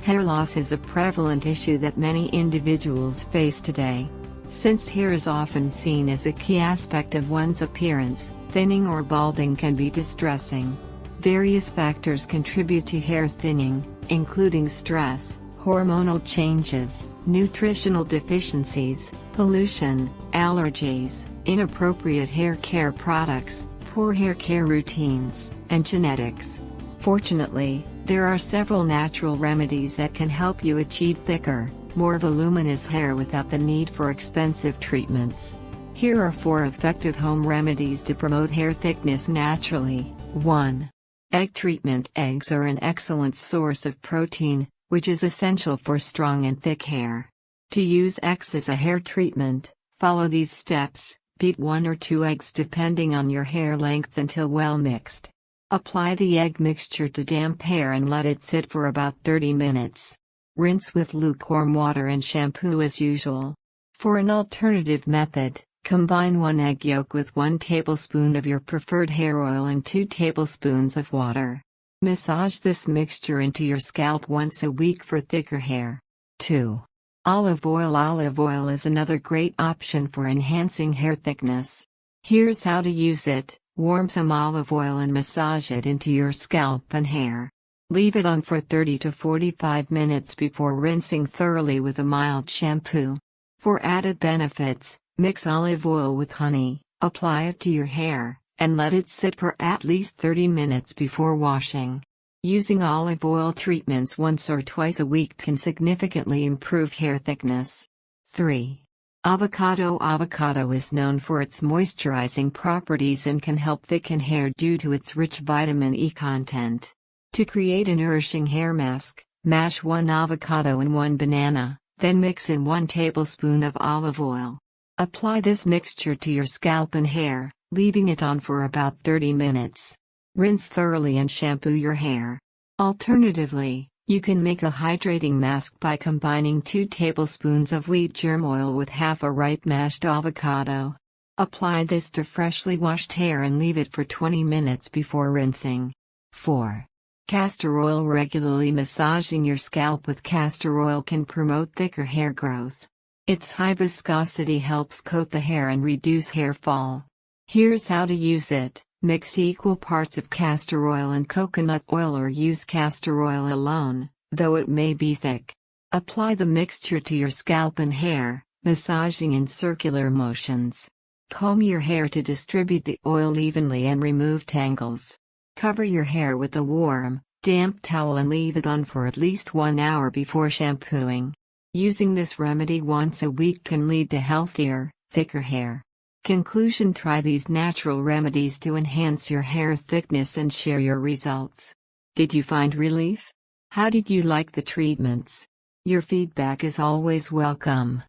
Hair loss is a prevalent issue that many individuals face today. Since hair is often seen as a key aspect of one's appearance, thinning or balding can be distressing. Various factors contribute to hair thinning, including stress, hormonal changes, nutritional deficiencies, pollution, allergies, inappropriate hair care products, poor hair care routines, and genetics. Fortunately, there are several natural remedies that can help you achieve thicker, more voluminous hair without the need for expensive treatments. Here are 4 effective home remedies to promote hair thickness naturally. 1. Egg treatment. Eggs are an excellent source of protein, which is essential for strong and thick hair. To use eggs as a hair treatment, follow these steps. Beat 1 or 2 eggs depending on your hair length until well mixed. Apply the egg mixture to damp hair and let it sit for about 30 minutes. Rinse with lukewarm water and shampoo as usual. For an alternative method, combine 1 egg yolk with 1 tablespoon of your preferred hair oil and 2 tablespoons of water. Massage this mixture into your scalp once a week for thicker hair. 2. Olive oil. Olive oil is another great option for enhancing hair thickness. Here's how to use it. Warm some olive oil and massage it into your scalp and hair. Leave it on for 30 to 45 minutes before rinsing thoroughly with a mild shampoo. For added benefits, mix olive oil with honey, apply it to your hair, and let it sit for at least 30 minutes before washing. Using olive oil treatments once or twice a week can significantly improve hair thickness. 3. Avocado. Avocado is known for its moisturizing properties and can help thicken hair due to its rich vitamin E content. To create a nourishing hair mask, mash 1 avocado and 1 banana, then mix in 1 tablespoon of olive oil. Apply this mixture to your scalp and hair, leaving it on for about 30 minutes. Rinse thoroughly and shampoo your hair. Alternatively, you can make a hydrating mask by combining 2 tablespoons of wheat germ oil with half a ripe mashed avocado. Apply this to freshly washed hair and leave it for 20 minutes before rinsing. 4. Castor oil. Regularly massaging your scalp with castor oil can promote thicker hair growth. Its high viscosity helps coat the hair and reduce hair fall. Here's how to use it. Mix equal parts of castor oil and coconut oil or use castor oil alone, though it may be thick. Apply the mixture to your scalp and hair, massaging in circular motions. Comb your hair to distribute the oil evenly and remove tangles. Cover your hair with a warm, damp towel and leave it on for at least 1 hour before shampooing. Using this remedy once a week can lead to healthier, thicker hair. Conclusion: try these natural remedies to enhance your hair thickness and share your results. Did you find relief? How did you like the treatments? Your feedback is always welcome.